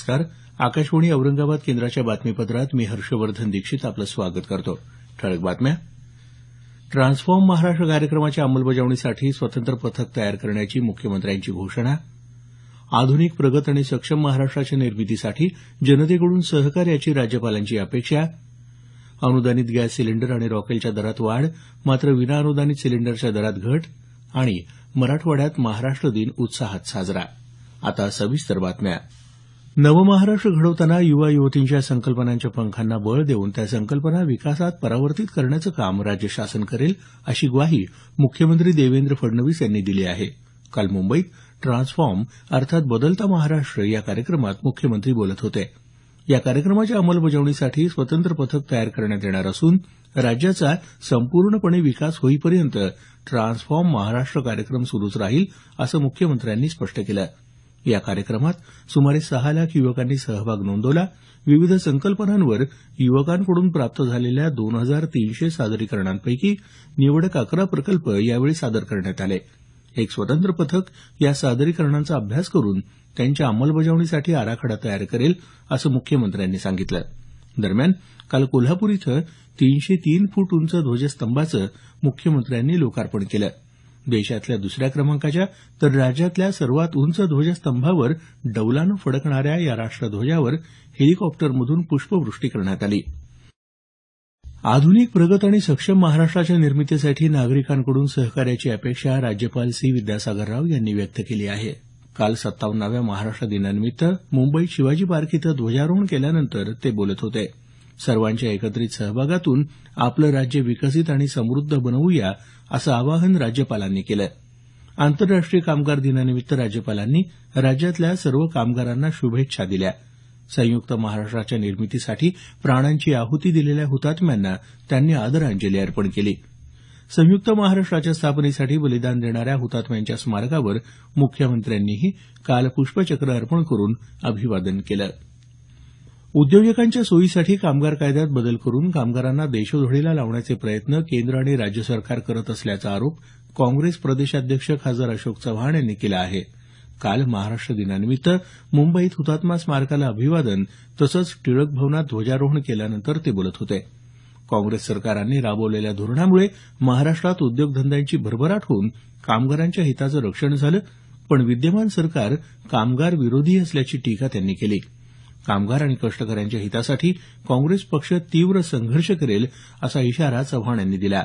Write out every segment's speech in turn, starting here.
नमस्कार. आकाशवाणी औरंगाबाद केंद्राच्या बातमीपत्रात मी हर्षवर्धन दीक्षित आपलं स्वागत करतो. ठळक बातम्या. ट्रान्सफॉर्म महाराष्ट्र कार्यक्रमाच्या अंमलबजावणीसाठी स्वतंत्र पथक तयार करण्याची मुख्यमंत्र्यांची घोषणा. आधुनिक प्रगत आणि सक्षम महाराष्ट्राच्या निर्मितीसाठी जनतेकडून सहकार्याची राज्यपालांची अपेक्षा. अनुदानित गॅस सिलेंडर आणि रॉकेलच्या दरात वाढ, मात्र विनाअनुदानित सिलेंडरच्या दरात घट. आणि मराठवाड्यात महाराष्ट्र दिन उत्साहात साजरा. आता सविस्तर बातम्या. नवमहाराष्ट्र घडवताना युवा युवतींच्या संकल्पनांच्या पंखांना बळ देऊन त्या संकल्पना विकासात परावर्तित करण्याचं काम राज्य शासन करेल, अशी ग्वाही मुख्यमंत्री देवेंद्र फडणवीस यांनी दिली आहे. काल मुंबईत ट्रान्सफॉर्म अर्थात बदलता महाराष्ट्र या कार्यक्रमात मुख्यमंत्री बोलत होते. या कार्यक्रमाच्या अंमलबजावणीसाठी स्वतंत्र पथक तयार करण्यात येणार असून राज्याचा संपूर्णपणे विकास होईपर्यंत ट्रान्सफॉर्म महाराष्ट्र कार्यक्रम सुरूच राहील, असं मुख्यमंत्र्यांनी स्पष्ट केलं. या कार्यक्रमात सुमारे 6 लाख युवकांनी सहभाग नोंदवला. विविध संकल्पनांवर युवकांकडून प्राप्त झालेल्या 2300 सादरीकरणांपैकी निवडक 11 प्रकल्प यावेळी सादर करण्यात आले. एक स्वतंत्र पथक या सादरीकरणांचा अभ्यास करून त्यांच्या अंमलबजावणीसाठी आराखडा तयार करेल, असं मुख्यमंत्र्यांनी सांगितलं. दरम्यान काल कोल्हापूर इथं 303 फूट उंच ध्वजस्तंभाचं मुख्यमंत्र्यांनी लोकार्पण केलं. देशातल्या दुसऱ्या क्रमांकाच्या तर राज्यातल्या सर्वात उंच ध्वजस्तंभावर डौलानं फडकणाऱ्या या राष्ट्रध्वजावर हेलिकॉप्टरमधून पुष्पवृष्टी करण्यात आली. आधुनिक प्रगत आणि सक्षम महाराष्ट्राच्या निर्मितीसाठी नागरिकांकडून सहकार्याची अपेक्षा राज्यपाल सी विद्यासागर राव यांनी व्यक्त केली आहे. काल 57व्या महाराष्ट्र दिनानिमित्त मुंबईत शिवाजी पार्क इथं ध्वजारोहण केल्यानंतर ते बोलत होते. सर्वांच्या एकत्रित सहभागातून आपलं राज्य विकसित आणि समृद्ध बनवूया, असं आवाहन राज्यपालांनी केलं. आंतरराष्ट्रीय कामगार दिनानिमित्त राज्यपालांनी राज्यातल्या सर्व कामगारांना शुभेच्छा दिल्या. संयुक्त महाराष्ट्राच्या निर्मितीसाठी प्राणांची आहुती दिलेल्या हुतात्म्यांना त्यांनी आदरांजली अर्पण केली. संयुक्त महाराष्ट्राच्या स्थापनेसाठी बलिदान देणाऱ्या हुतात्म्यांच्या स्मारकावर मुख्यमंत्र्यांनीही काल पुष्पचक्र अर्पण करून अभिवादन केलं. उद्योजकांच्या सोयीसाठी कामगार कायद्यात बदल करून कामगारांना देशोधडीला लावण्याचे प्रयत्न केंद्र आणि राज्य सरकार करत असल्याचा आरोप काँग्रेस प्रदेशाध्यक्ष खासदार अशोक चव्हाण यांनी केला आहे. काल महाराष्ट्र दिनानिमित्त मुंबईत हुतात्मा स्मारकाला अभिवादन तसंच टिळक भवनात ध्वजारोहण केल्यानंतर ते बोलत होते. काँग्रेस सरकारांनी राबवलेल्या धोरणामुळे महाराष्ट्रात उद्योगधंद्यांची भरभराट होऊन कामगारांच्या हिताचं रक्षण झालं, पण विद्यमान सरकार कामगार विरोधी असल्याची टीका त्यांनी केली. कामगार आणि कष्टकऱ्यांच्या हितासाठी काँग्रेस पक्ष तीव्र संघर्ष करेल, असा इशारा चव्हाण यांनी दिला.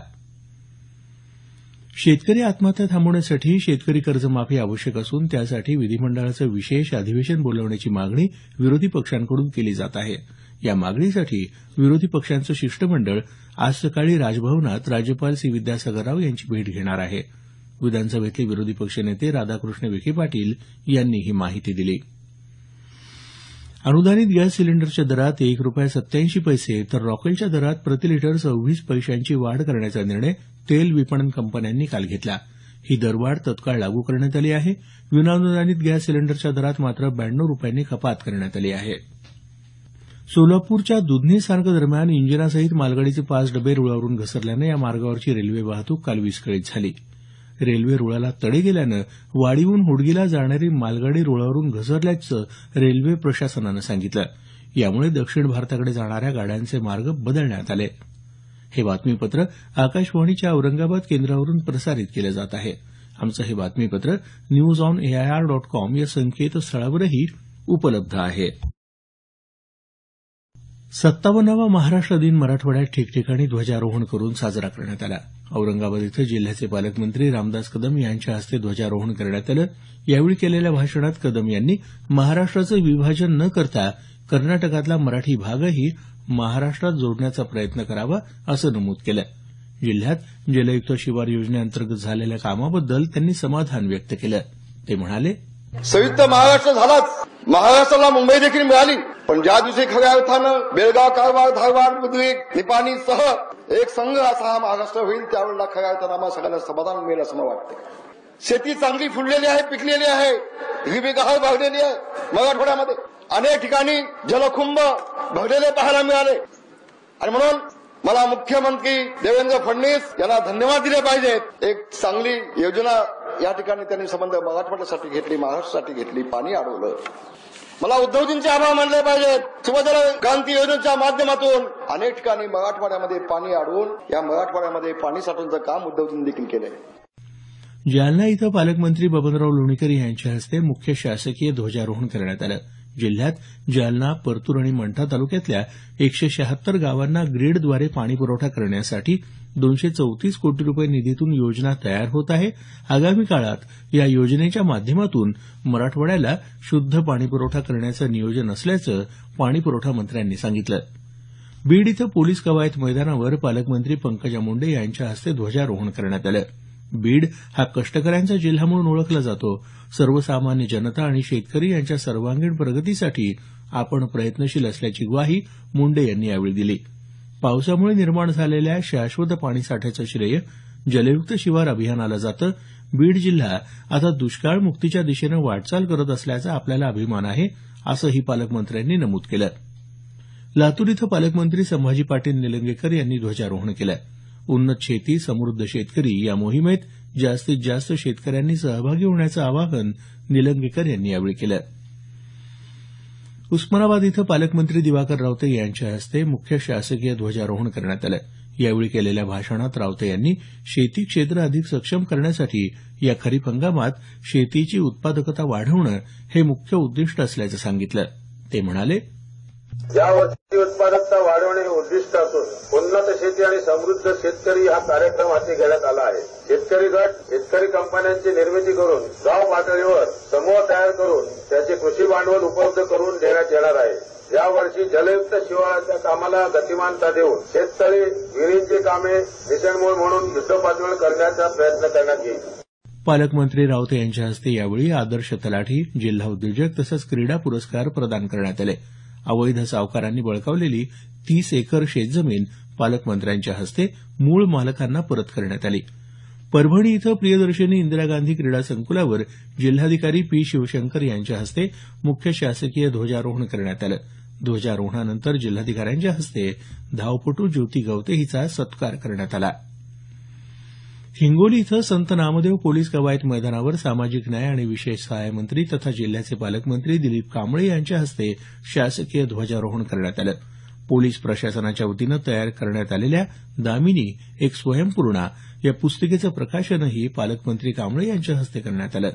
शेतकरी आत्महत्या थांबवण्यासाठी शेतकरी कर्जमाफी आवश्यक असून त्यासाठी विधिमंडळाचं विशेष अधिवेशन बोलावण्याची मागणी विरोधी पक्षांकडून केली जात आहे. या मागणीसाठी विरोधी पक्षांचं शिष्टमंडळ आज सकाळी राजभवनात राज्यपाल सी विद्यासागर राव यांची भेट घेणार आहे. विधानसभेतले विरोधी पक्षनेते राधाकृष्ण विखे पाटील यांनी ही माहिती दिली. अनुदानित गॅस सिलेंडरच्या दरात ₹1.87 तर रॉकेलच्या दरात प्रतिलिटर 26 पैशांची वाढ करण्याचा निर्णय तेल विपणन कंपन्यांनी काल घेतला. ही दरवाढ तत्काळ लागू करण्यात आली आहे. विनाअनुदानित गॅस सिलेंडरच्या दरात मात्र ₹92 कपात करण्यात आली आहे. सोलापूरच्या दुधनी सारंग दरम्यान इंजिनासहित मालगाडीचे 5 डबे रुळावरून घसरल्यानं या मार्गावरची रेल्वे वाहतूक काल विस्कळीत झाली. रेल्वे रुळाला तडे गेल्यानं वाडीहून होडगीला जाणारी मालगाडी रुळावरून घसरल्याचं रेल्वे प्रशासनानं सांगितलं. यामुळे दक्षिण भारताकडे जाणाऱ्या गाड्यांचे मार्ग बदलण्यात आले. हे बातमीपत्र आकाशवाणीच्या औरंगाबाद केंद्रावरून प्रसारित केलं जात आहे. आमचं हे बातमीपत्र newsonair.com या संकेतस्थळावरही उपलब्ध आहे. 57वा महाराष्ट्र दिन मराठवाड्यात ठिकठिकाणी ध्वजारोहण करून साजरा करण्यात आला. औरंगाबाद इथं जिल्ह्याचे पालकमंत्री रामदास कदम यांच्या हस्ते ध्वजारोहण करण्यात आलं. यावेळी केलेल्या भाषणात कदम यांनी महाराष्ट्राचं विभाजन न करता कर्नाटकातला मराठी भागही महाराष्ट्रात जोडण्याचा प्रयत्न करावा, असं नमूद केलं. जिल्ह्यात जलयुक्त शिवार योजनेअंतर्गत झालेल्या कामाबद्दल त्यांनी समाधान व्यक्त केलं. ते म्हणाले, संयुक्त महाराष्ट्र झालाच, महाराष्ट्राला मुंबई देखील मिळाली, पण ज्या दिवशी खऱ्या अर्थानं बेळगाव, कारवार, धारवाड, बुद्रुक, निपाणीसह एक संघ असा हा महाराष्ट्र होईल, त्यावेळेला खऱ्या अर्थानं आम्हाला सगळ्यांना समाधान मिळेल असं मला वाटतं. शेती चांगली फुललेली आहे, पिकलेली आहे, हिरवीगार भरलेली आहे. मराठवाड्यामध्ये अनेक ठिकाणी जलकुंभ भरलेले पाहायला मिळाले आणि म्हणून मला मुख्यमंत्री देवेंद्र फडणवीस यांना धन्यवाद दिले पाहिजेत. एक चांगली योजना या ठिकाणी त्यांनी संबंध मराठवाड्यासाठी घेतली, महाराष्ट्रासाठी घेतली, पाणी अडवलं. मला उद्धवजींचे आभार मानले पाहिजेत. सुभद्रा क्रांती योजनेच्या माध्यमातून अनेक ठिकाणी मराठवाड्यामध्ये पाणी अडवून या मराठवाड्यामध्ये पाणी साठवण्याचं काम उद्धवजींनी देखील केलंय. जालना इथं पालकमंत्री बबनराव लोणीकर यांच्या हस्ते मुख्य शासकीय ध्वजारोहण करण्यात आलं. जिल्ह्यात जालना, परतूर आणि मंठा तालुक्यातल्या 176 गावांना ग्रीडद्वारे पाणी पुरवठा करण्यासाठी 234 कोटी रुपये निधीतून योजना तयार होत आहे. आगामी काळात या योजनेच्या माध्यमातून मराठवाड्याला शुद्ध पाणीपुरवठा करण्याचं नियोजन असल्याचं पाणीपुरवठा मंत्र्यांनी सांगितलं. बीड इथं पोलीस कवायत मैदानावर पालकमंत्री पंकजा मुंडे यांच्या हस्ते ध्वजारोहण करण्यात आलं. बीड हा कष्टकऱ्यांचा जिल्हा म्हणून ओळखला जातो. सर्वसामान्य जनता आणि शेतकरी यांच्या सर्वांगीण प्रगतीसाठी आपण प्रयत्नशील असल्याची ग्वाही मुंडे यांनी यावेळी दिली. पावसामुळे निर्माण झालेल्या शाश्वत पाणीसाठ्याचं श्रेय जलयुक्त शिवार अभियानाला जातं. बीड जिल्हा आता दुष्काळ मुक्तीच्या दिशेनं वाटचाल करत असल्याचा आपल्याला अभिमान आहे, असंही पालकमंत्र्यांनी नमूद केलं. लातूर इथं पालकमंत्री संभाजी पाटील निलंगेकर यांनी ध्वजारोहण केलं. उन्नत शेती समृद्ध शेतकरी या मोहिमेत जास्तीत जास्त शेतकऱ्यांनी सहभागी होण्याचं आवाहन निलंगेकर यांनी यावेळी केलं. उस्मानाबाद इथं पालकमंत्री दिवाकर रावते यांच्या हस्ते मुख्य शासकीय ध्वजारोहण करण्यात आलं. यावेळी केलेल्या भाषणात रावते यांनी शेती क्षेत्र अधिक सक्षम करण्यासाठी या खरीप हंगामात शेतीची उत्पादकता वाढवणं हे मुख्य उद्दिष्ट असल्याचं सांगितलं. ते म्हणाले, यावर्षी उत्पादकता वाढवणे हे उद्दिष्ट असून उन्नत शेती आणि समृद्ध शेतकरी हा कार्यक्रम हाती घेण्यात आला आहे. शेतकरी गट, शेतकरी कंपन्यांची निर्मिती करून गाव पातळीवर समूह तयार करून त्याचे कृषी भांडवल उपलब्ध करून देण्यात येणार आहे. यावर्षी जलयुक्त शिवाराच्या कामाला गतिमानता देऊन शेततळी, विहिरींची कामे मिशनमूळ म्हणून युद्धपातळीवर करण्याचा प्रयत्न करण्यात येईल. पालकमंत्री रावते यांच्या हस्ते यावेळी आदर्श तलाठी, जिल्हा उद्योजक तसंच क्रीडा पुरस्कार प्रदान करण्यात आले. अवैध सावकारांनी बळकावलेली 30 एकर शेतजमीन पालकमंत्र्यांच्या हस्ते मूळ मालकांना परत करण्यात आली. परभणी इथं प्रियदर्शनी इंदिरा गांधी क्रीडा संकुलावर जिल्हाधिकारी पी. शिवशंकर यांच्या हस्ते मुख्य शासकीय ध्वजारोहण करण्यात आलं. ध्वजारोहणानंतर जिल्हाधिकाऱ्यांच्या हस्ते धावपटू ज्योती गवते हिचा सत्कार करण्यात आला. हिंगोली इथं संत नामदेव पोलीस कवायत मैदानावर सामाजिक न्याय आणि विशेष सहाय्य मंत्री तथा जिल्ह्याचे पालकमंत्री दिलीप कांबळे यांच्या हस्ते शासकीय ध्वजारोहण करण्यात आलं. पोलीस प्रशासनाच्या वतीनं तयार करण्यात आलेल्या दामिनी एक स्वयंपूर्णा या पुस्तिकेचं प्रकाशनही पालकमंत्री कांबळे यांच्या हस्ते करण्यात आलं.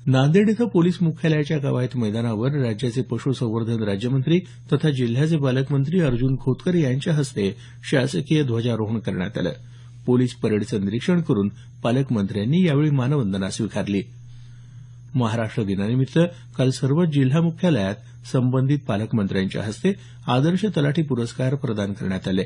नांदेड इथं पोलीस मुख्यालयाच्या कवायत मैदानावर राज्याचे पशुसंवर्धन राज्यमंत्री तथा जिल्ह्याचे पालकमंत्री अर्जुन खोतकर यांच्या हस्ते शासकीय ध्वजारोहण करण्यात आलं. पोलीस परेडचं निरीक्षण करून पालकमंत्र्यांनी यावेळी मानवंदना स्वीकारली. महाराष्ट्र दिनानिमित्त काल सर्व जिल्हा मुख्यालयात संबंधित पालकमंत्र्यांच्या हस्ते आदर्श तलाठी पुरस्कार प्रदान करण्यात आले.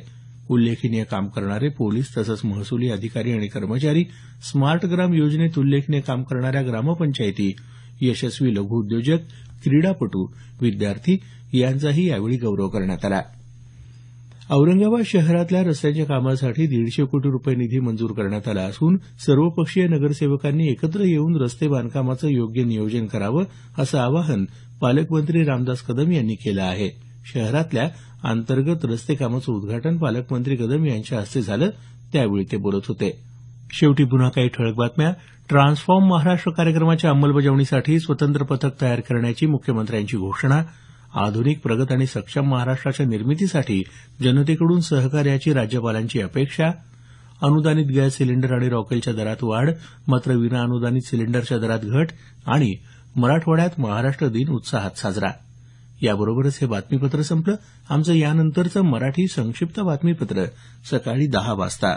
उल्लेखनीय काम करणारे पोलीस तसंच महसुली अधिकारी आणि कर्मचारी, स्मार्ट ग्राम योजनेत उल्लेखनीय काम करणाऱ्या ग्रामपंचायती, यशस्वी लघु उद्योजक, क्रीडापटू, विद्यार्थी यांचाही यावेळी गौरव करण्यात आला. औरंगाबाद शहरातल्या रस्त्यांच्या कामासाठी 150 कोटी रुपये निधी मंजूर करण्यात आला असून सर्वपक्षीय नगरसेवकांनी एकत्र येऊन रस्ते बांधकामाचं योग्य नियोजन करावं असं आवाहन पालकमंत्री रामदास कदम यांनी केलं आहे. शहरातल्या अंतर्गत रस्ते कामाचं उद्घाटन पालकमंत्री कदम यांच्या हस्ते झालं त्यावेळी ते बोलत होते. शेवटी पुन्हा काही ठळक बातम्या. ट्रान्सफॉर्म महाराष्ट्र कार्यक्रमाच्या अंमलबजावणीसाठी स्वतंत्र पथक तयार करण्याची मुख्यमंत्र्यांची घोषणा. आधुनिक, प्रगत आणि सक्षम महाराष्ट्राच्या निर्मितीसाठी जनतेकडून सहकार्याची राज्यपालांची अपेक्षा. अनुदानित गॅस सिलेंडर आणि रॉकेलच्या दरात वाढ, मात्र विना अनुदानित सिलेंडरच्या दरात घट. आणि मराठवाड्यात महाराष्ट्र दिन उत्साहात साजरा. याबरोबरच हे बातमीपत्र संपलं. आमचं यानंतरचं मराठी संक्षिप्त बातमीपत्र सकाळी 10 वाजता.